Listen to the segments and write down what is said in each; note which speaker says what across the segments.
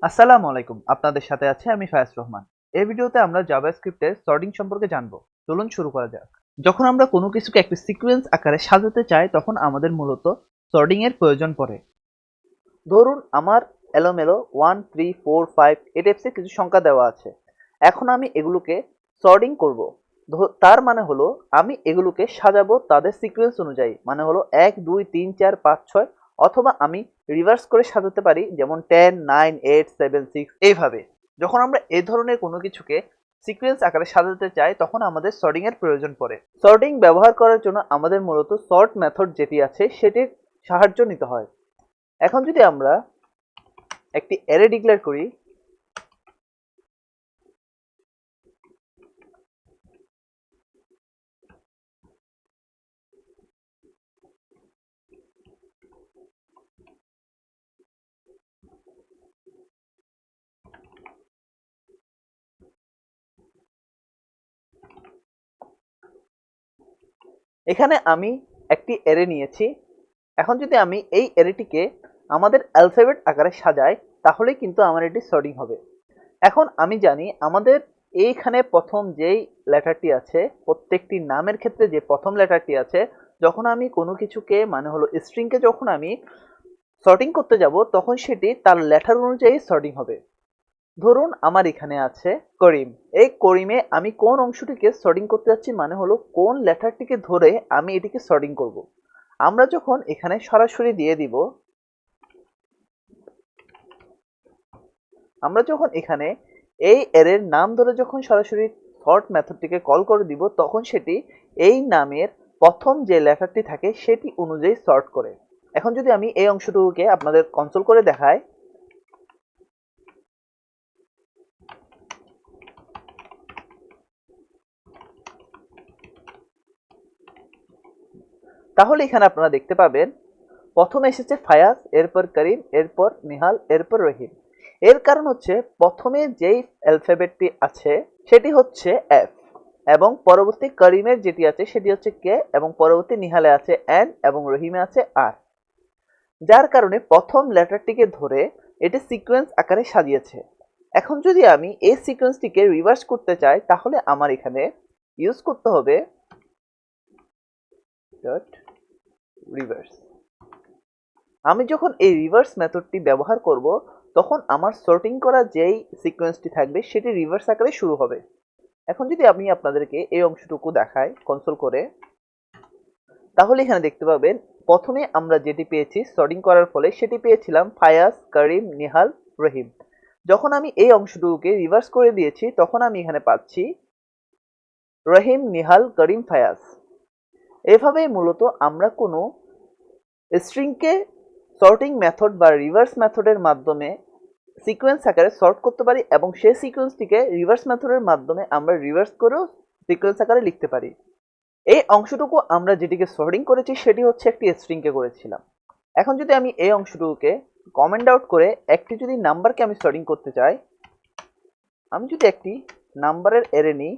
Speaker 1: আসসালামু আলাইকুম, আপনাদের সাথে আছে আমি ফায়াজ রহমান। এই ভিডিওতে আমরা জাভাস্ক্রিপ্টের সর্টিং সম্পর্কে জানবো। চলুন শুরু করা যাক। যখন আমরা কোনো কিছুকে একটি সিকোয়েন্স আকারে সাজাতে চাই তখন আমাদের মূলত সর্টিং এর প্রয়োজন পড়ে। ধরুন আমার এলোমেলো 1 3 4 5 এই টাইপসের কিছু সংখ্যা দেওয়া আছে। এখন আমি এগুলোকে সর্টিং করব। তার মানে হলো আমি এগুলোকে সাজাবো তাদের সিকোয়েন্স অনুযায়ী, মানে হলো 1 2 3 4 5 6, অথবা আমি রিভার্স করে সাজাতে পারি, যেমন 10 9 8 7 6 এইভাবে। যখন আমরা এই ধরনের কোনো কিছুকে সিকোয়েন্স আকারে সাজাতে চাই তখন আমাদের সর্টিং এর প্রয়োজন পড়ে। সর্টিং ব্যবহার করার জন্য আমাদের মূলত সর্ট মেথড যেটি আছে সেটির সাহায্য নিতে হয়। এখন যদি আমরা একটি অ্যারে ডিক্লেয়ার করি, এখানে আমি একটি অ্যারে নিয়েছি। এখন যদি আমি এই অ্যারেটিকে আমাদের অ্যালফাবেট আকারে সাজাই তাহলে কিন্তু আমার এটি সর্টিং হবে। এখন আমি জানি আমাদের এইখানে প্রথম যেই লেটারটি আছে, প্রত্যেকটি নামের ক্ষেত্রে যে প্রথম লেটারটি আছে, যখন আমি কোনো কিছুকে মানে হলো স্ট্রিংকে যখন আমি সর্টিং করতে যাব তখন সেটি তার লেটার অনুযায়ী সর্টিং হবে। ধরুন আমার এখানে আছে করিম। এই করিমে আমি কোন অংশটিকে সর্টিং করতে যাচ্ছি, মানে হলো কোন লেটারটিকে ধরে আমি এটিকে সর্টিং করব। আমরা যখন এখানে সরাসরি দিয়ে দিব, আমরা যখন এখানে এই অ্যারের নাম ধরে যখন সরাসরি সর্ট মেথডটিকে কল করে দিব তখন সেটি এই নামের প্রথম যে লেটারটি থাকে সেটি অনুযায়ী সর্ট করে। এখন যদি আমি এই অংশটুকুকে আপনাদের কনসোল করে দেখাই, তাহলে এখানে আপনারা দেখতে পাবেন প্রথমে এসেছে ফায়াজ, এরপর করিম, এরপর নিহাল, এরপর রহিম। এর কারণ হচ্ছে প্রথমে যেই অ্যালফাবেটটি আছে সেটি হচ্ছে এফ, এবং পরবর্তী করিমের যেটি আছে সেটি হচ্ছে কে, এবং পরবর্তী নিহালে আছে এন, এবং রহিমে আছে আর। যার কারণে প্রথম লেটারটিকে ধরে এটি সিকোয়েন্স আকারে সাজিয়েছে। এখন যদি আমি এই সিকোয়েন্সটিকে রিভার্স করতে চাই তাহলে আমার এখানে ইউজ করতে হবে ডট রিভার্স। আমি যখন এই রিভার্স মেথডটি ব্যবহার করব তখন আমার সর্টিং করা যেই সিকোয়েন্সটি থাকবে সেটি রিভার্স আকারে শুরু হবে। এখন যদি আমি আপনাদেরকে এই অংশটুকু দেখাই কনসোল করে, তাহলে এখানে দেখতে পাবেন প্রথমে আমরা যেটি পেয়েছি সর্টিং করার ফলে সেটি পেয়েছিলাম ফায়াজ, করিম, নিহাল, রহিম। যখন আমি এই অংশটুকুকে রিভার্স করে দিয়েছি তখন আমি এখানে পাচ্ছি রহিম, নিহাল, করিম, ফায়াজ। এভাবেই মূলত আমরা কোনো স্ট্রিংকে সর্টিং মেথড বা রিভার্স মেথডের মাধ্যমে সিকোয়েন্স আকারে সর্ট করতে পারি, এবং সেই সিকোয়েন্সটিকে রিভার্স মেথডের মাধ্যমে আমরা রিভার্স করেও সিকোয়েন্স আকারে লিখতে পারি। এই অংশটুকু আমরা যেটিকে সর্টিং করেছি সেটি হচ্ছে একটি স্ট্রিংকে করেছিলাম। এখন যদি আমি এই অংশটুকুকে কমেন্ট আউট করে একটি যদি নাম্বারকে আমি সর্টিং করতে চাই, আমি যদি একটি নাম্বারের অ্যারে নিই,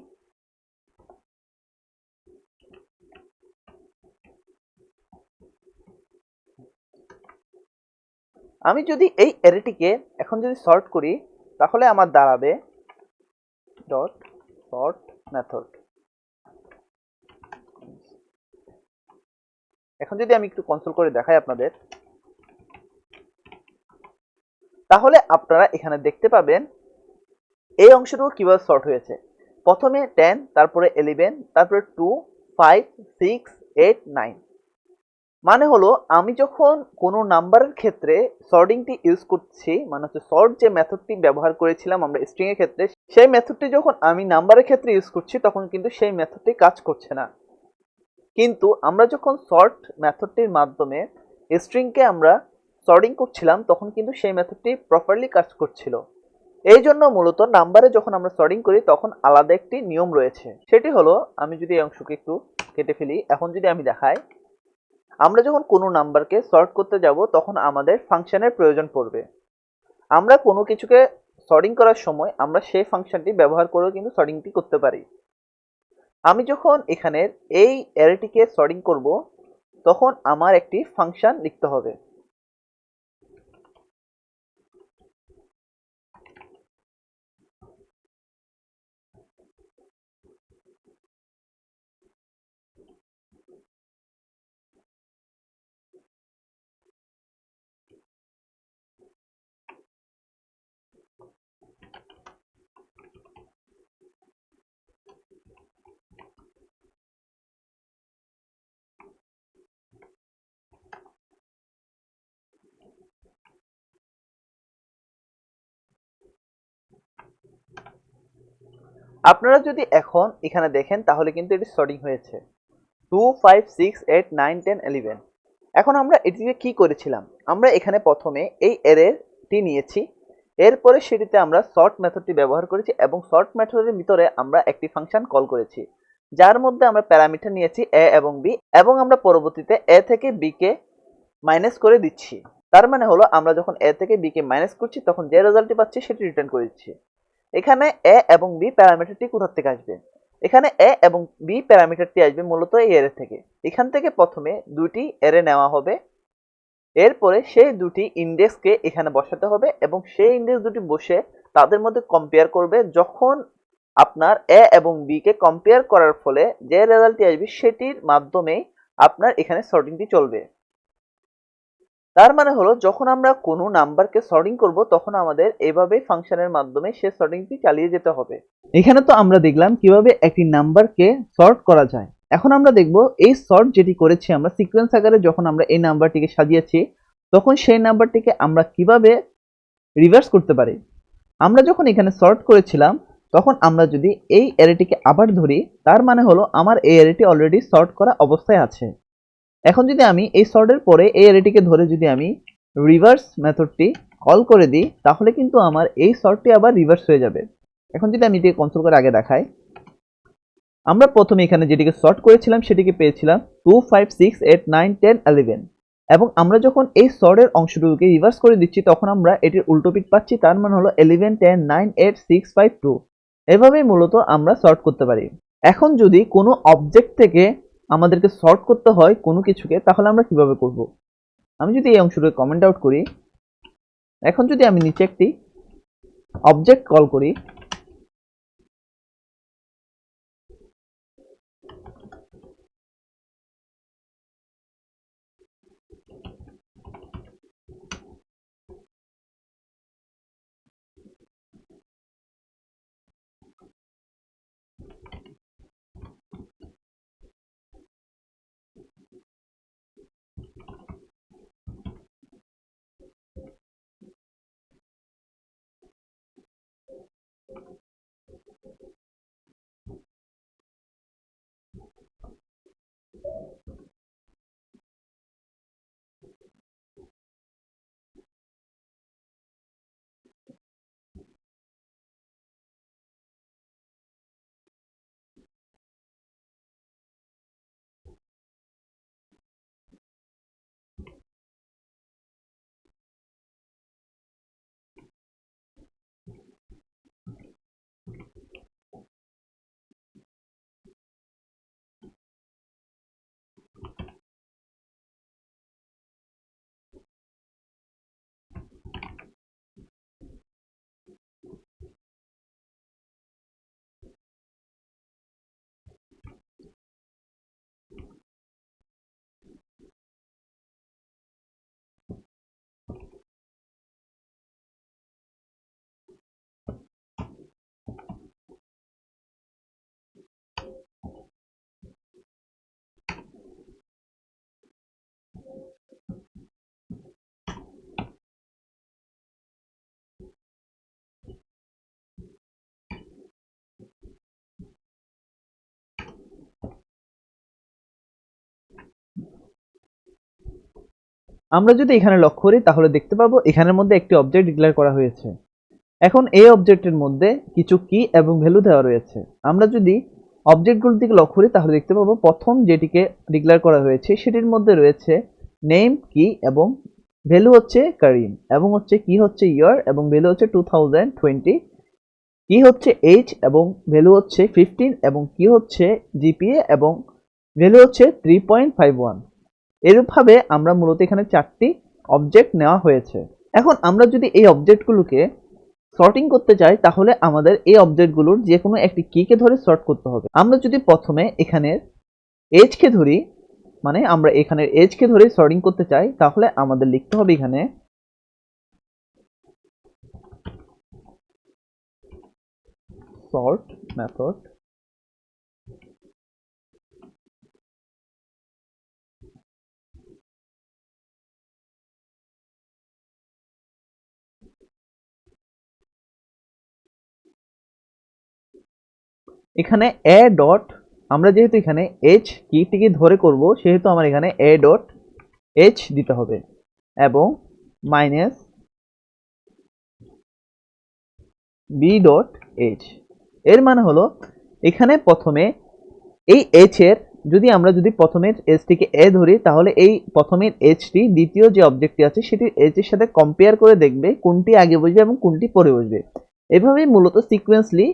Speaker 1: আমি যদি এই অ্যারেটিকে এখন যদি সর্ট করি তাহলে আমার দাঁড়াবে ডট সর্ট মেথড। এখন যদি আমি একটু কনসোল করে দেখাই আপনাদের, তাহলে আপনারা এখানে দেখতে পাবেন এই অংশটুকু কিভাবে সর্ট হয়েছে। প্রথমে 10, তারপরে 11, তারপরে 2 5 6 8 9। মানে হলো আমি যখন কোনো নাম্বারের ক্ষেত্রে সর্টিংটি ইউজ করছি, মানে হচ্ছে সর্ট যে মেথডটি ব্যবহার করেছিলাম আমরা স্ট্রিং এর ক্ষেত্রে, সেই মেথডটি যখন আমি নাম্বারের ক্ষেত্রে ইউজ করছি তখন কিন্তু সেই মেথডটি কাজ করছে না। কিন্তু আমরা যখন সর্ট মেথডটির মাধ্যমে স্ট্রিংকে আমরা সর্টিং করছিলাম তখন কিন্তু সেই মেথডটি প্রপারলি কাজ করছিল। এই জন্য মূলত নাম্বারে যখন আমরা সর্টিং করি তখন আলাদা একটি নিয়ম রয়েছে। সেটি হলো, আমি যদি এই অংশকে একটু কেটে ফেলি, এখন যদি আমি দেখাই, আমরা যখন কোনো নাম্বারকে সর্ট করতে যাব তখন আমাদের ফাংশনের প্রয়োজন পড়বে। আমরা কোনো কিছুকে সর্টিং করার সময় আমরা সেই ফাংশনটি ব্যবহার করেও কিন্তু সর্টিংটি করতে পারি। আমি যখন এখানের এই অ্যারেটিকে সর্টিং করব তখন আমার একটি ফাংশন লিখতে হবে। আপনারা যদি এখন এখানে দেখেন তাহলে কিন্তু এটি সর্টিং হয়েছে 2 5 6 8 9 10 11। এখন আমরা এটিকে কি করেছিলাম, আমরা এখানে প্রথমে এই অ্যারেটি নিয়েছি, এরপরে সেটিতে আমরা সর্ট মেথডটি ব্যবহার করেছি এবং সর্ট মেথডের ভিতরে আমরা একটি ফাংশন কল করেছি যার মধ্যে আমরা প্যারামিটার নিয়েছি এ এবং বি, এবং আমরা পরবর্তীতে এ থেকে বি কে মাইনাস করে দিচ্ছি। তার মানে হলো আমরা যখন এ থেকে বি কে মাইনাস করছি তখন যে রেজাল্টটি পাচ্ছি সেটি রিটার্ন করে দিচ্ছি। এখানে এ এবং বি প্যারামিটারটি কোথা থেকে আসবে, এখানে এ এবং বি প্যারামিটারটি আসবে মূলত এই অ্যারে থেকে। এখান থেকে প্রথমে দুটি অ্যারে নেওয়া হবে, এরপরে সেই দুটি ইন্ডেক্সকে এখানে বসাতে হবে এবং সেই ইন্ডেক্স দুটি বসে তাদের মধ্যে কম্পেয়ার করবে। যখন আপনার এ এবং বি কে কম্পেয়ার করার ফলে যে রেজাল্টটি আসবে সেটির মাধ্যমেই আপনার এখানে সর্টিংটি চলবে। তার মানে হলো যখন আমরা কোনো নাম্বারকে সর্টিং করব তখন আমাদের এভাবে ফাংশনের মাধ্যমে সে সর্টিংটি চালিয়ে যেতে হবে। এখানে তো আমরা দেখলাম কিভাবে একটি নাম্বারকে সর্ট করা যায়। এখন আমরা দেখব এই সর্ট যেটি করেছি আমরা সিকোয়েন্স আকারে, যখন আমরা এই নাম্বারটিকে সাজিয়েছি তখন সেই নাম্বারটিকে আমরা কিভাবে রিভার্স করতে পারি। আমরা যখন এখানে সর্ট করেছিলাম তখন আমরা যদি এই অ্যারেটিকে আবার ধরি তার মানে হলো আমার এই অ্যারেটি অলরেডি সর্ট করা অবস্থায় আছে। এখন যদি আমি এই সর্টের পরে এই অ্যারেটিকে ধরে যদি আমি রিভার্স মেথডটি কল করে দিই তাহলে কিন্তু আমার এই সর্টটি আবার রিভার্স হয়ে যাবে। এখন যদি আমি এটিকে কনসোল করে আগে দেখাই, আমরা প্রথমে এখানে যেটিকে সর্ট করেছিলাম সেটিকে পেয়েছিলাম 2 5 6 8 9 10 11, এবং আমরা যখন এই সর্টের অংশটুকুকে রিভার্স করে দিচ্ছি তখন আমরা এটির উল্টো পিক পাচ্ছি, তার মানে হলো 11 10 9 8 6 5 2। এভাবেই মূলত আমরা সর্ট করতে পারি। এখন যদি কোনো অবজেক্ট থেকে আমাদেরকে সর্ট করতে হয় কোনো কিছুকে তাহলে আমরা কিভাবে করব। আমি যদি এই অংশটুকু কমেন্ট আউট করি, এখন যদি আমি নিচে একটি অবজেক্ট কল করি, আমরা যদি এখানে লক্ষ্য করি তাহলে দেখতে পাবো এখানের মধ্যে একটি অবজেক্ট ডিক্লেয়ার করা হয়েছে। এখন এই অবজেক্টের মধ্যে কিছু কি এবং ভ্যালু দেওয়া রয়েছে। আমরা যদি অবজেক্টগুলোর দিকে লক্ষ্য করি তাহলে দেখতে পাবো প্রথম যেটিকে ডিক্লেয়ার করা হয়েছে সেটির মধ্যে রয়েছে নেম কি এবং ভ্যালু হচ্ছে করিম, এবং হচ্ছে কি হচ্ছে ইয়ার এবং ভ্যালু হচ্ছে 2020, কি হচ্ছে এইচ এবং ভ্যালু হচ্ছে 15, এবং কি হচ্ছে জিপিএ এবং ভ্যালু হচ্ছে 3.51। এরূপভাবে আমরা মূলত এখানে 4টি অবজেক্ট নেওয়া হয়েছে। এখন আমরা যদি এই অবজেক্টগুলোকে সর্টিং করতে চাই তাহলে আমাদের এই অবজেক্টগুলোর যে কোনো একটি কিকে ধরে সর্ট করতে হবে। আমরা যদি প্রথমে এখানের এজকে ধরি, মানে আমরা এখানের এজকে ধরে সর্টিং করতে চাই তাহলে আমাদের লিখতে হবে এখানে সর্ট মেথড এখানে এ ডট, আমরা যেহেতু এখানে এইচ কিটিকে ধরে করব সেহেতু আমার এখানে এ ডট এইচ দিতে হবে এবং মাইনাস বি ডট এইচ। এর মানে হলো এখানে প্রথমে এই এইচ এর যদি প্রথমের এইচটিকে এ ধরি তাহলে এই প্রথমের এইচটি দ্বিতীয় যে অবজেক্টটি আছে সেটি এইচ এর সাথে কম্পেয়ার করে দেখবে কোনটি আগে বসবে এবং কোনটি পরে বসবে। এভাবেই মূলত sequentially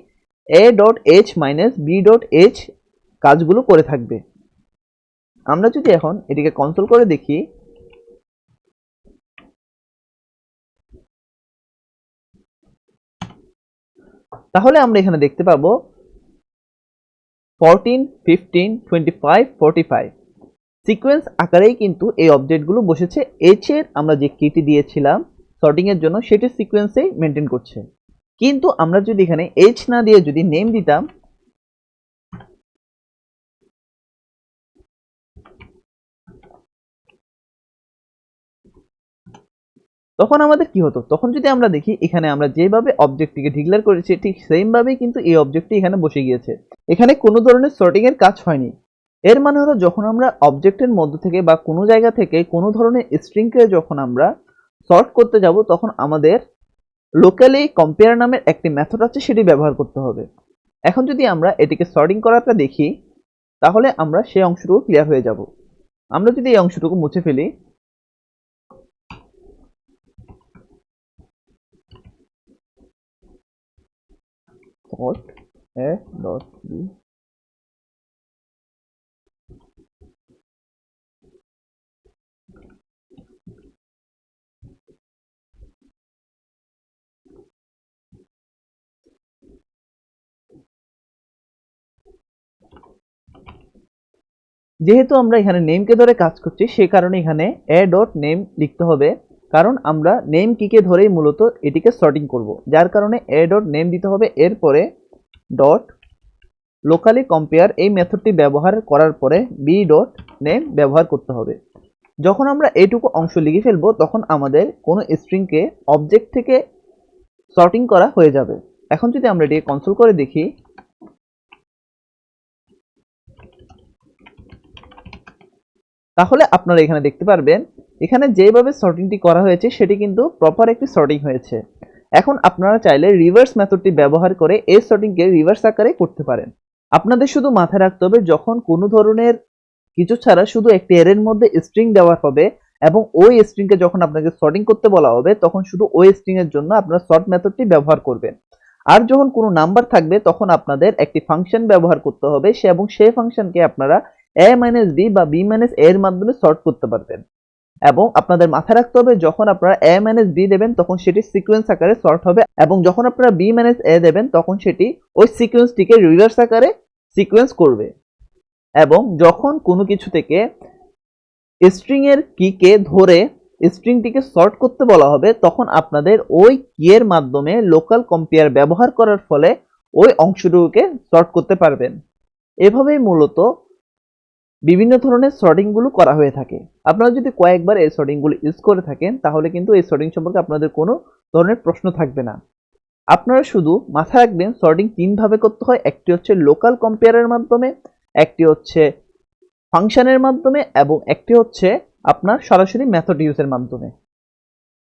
Speaker 1: A dot H minus B dot H কাজগুলো করে থাকবে। আমরা যদি এখন এটিকে কনসোল করে দেখি তাহলে আমরা এখানে দেখতে পাবো 14, 15, 25, 45 সিকোয়েন্স আকারেই কিন্তু এই অবজেক্টগুলো বসেছে। এইচ এর আমরা যে কিটি দিয়েছিলাম সর্টিং এর জন্য সেটি সিকোয়েন্সেই মেনটেন করছে। কিন্তু আমরা যদি এখানে এইচ না দিয়ে যদি নেম দিতাম তখন আমাদের কি হতো, তখন যদি আমরা দেখি এখানে আমরা যেভাবে অবজেক্টটিকে ডিক্লেয়ার করেছি ঠিক সেম ভাবেই কিন্তু এই অবজেক্টটি এখানে বসে গিয়েছে। এখানে কোনো ধরনের সর্টিং এর কাজ হয়নি। এর মানে হলো যখন আমরা অবজেক্টের মধ্য থেকে বা কোনো জায়গা থেকে কোনো ধরনের স্ট্রিংকে যখন আমরা সর্ট করতে যাব তখন আমাদের লোকালি কম্পেয়ার নামের একটি মেথড আছে সেটি ব্যবহার করতে হবে। এখন যদি আমরা এটিকে সর্টিং করাটা দেখি তাহলে আমরা সেই অংশটুকু ক্লিয়ার হয়ে যাব। আমরা যদি এই অংশটুকু মুছে ফেলি sort a dot b যেহেতু আমরা এখানে নেমকে ধরে কাজ করছি সে কারণে এখানে এ ডট নেম লিখতে হবে, কারণ আমরা নেম কিকে ধরেই মূলত এটিকে সর্টিং করব, যার কারণে এ ডট নেম দিতে হবে। এরপরে ডট লোকালি কম্পেয়ার এই মেথডটি ব্যবহার করার পরে বি ডট নেম ব্যবহার করতে হবে। যখন আমরা এইটুকু অংশ লিখে ফেলবো তখন আমাদের কোনো স্ট্রিংকে অবজেক্ট থেকে সর্টিং করা হয়ে যাবে। এখন যদি আমরা এটিকে কনসোল করে দেখি তাহলে আপনারা এখানে দেখতে পারবেন এখানে যেভাবে সর্টিংটি করা হয়েছে সেটি কিন্তু প্রপার একটি সর্টিং হয়েছে। এখন আপনারা চাইলে রিভার্স মেথডটি ব্যবহার করে এই সর্টিংকে রিভার্স আকারে করতে পারেন। আপনাদের শুধু মাথায় রাখতে হবে যখন কোনো ধরনের কিছু ছাড়া শুধু একটি এরের মধ্যে স্ট্রিং দেওয়া হবে এবং ওই স্ট্রিংকে যখন আপনাকে সর্টিং করতে বলা হবে তখন শুধু ওই স্ট্রিং এর জন্য আপনারা সর্ট মেথডটি ব্যবহার করবেন। আর যখন কোনো নাম্বার থাকবে তখন আপনাদের একটি ফাংশন ব্যবহার করতে হবে এবং সেই ফাংশনকে আপনারা a - b বা b - a এর মাধ্যমে সর্ট করতে পারবেন। এবং আপনাদের মাথায় রাখতে হবে যখন আপনারা a - b দেবেন তখন সেটি সিকোয়েন্স আকারে সর্ট হবে এবং যখন আপনারা b - a দেবেন তখন সেটি ওই সিকোয়েন্সটিকে রিভার্স আকারে সিকোয়েন্স করবে। এবং যখন কোনো কিছু থেকে স্ট্রিং এর কিকে ধরে স্ট্রিংটিকে সর্ট করতে বলা হবে তখন আপনাদের ওই কি এর মাধ্যমে লোকাল কম্পেয়ার ব্যবহার করার ফলে ওই অংশটুকুকে সর্ট করতে পারবেন। এভাবেই মূলত বিভিন্ন ধরনের সর্টিংগুলো করা হয়ে থাকে। আপনারা যদি কয়েকবার এই সর্টিংগুলো ইউজ করে থাকেন তাহলে কিন্তু এই সর্টিং সম্পর্কে আপনাদের কোনো ধরনের প্রশ্ন থাকবে না। আপনারা শুধু মাথায় রাখবেন সর্টিং তিনভাবে করতে হয়, একটি হচ্ছে লোকাল কম্পেয়ারের মাধ্যমে, একটি হচ্ছে ফাংশনের মাধ্যমে এবং একটি হচ্ছে আপনার সরাসরি মেথড ইউজের মাধ্যমে।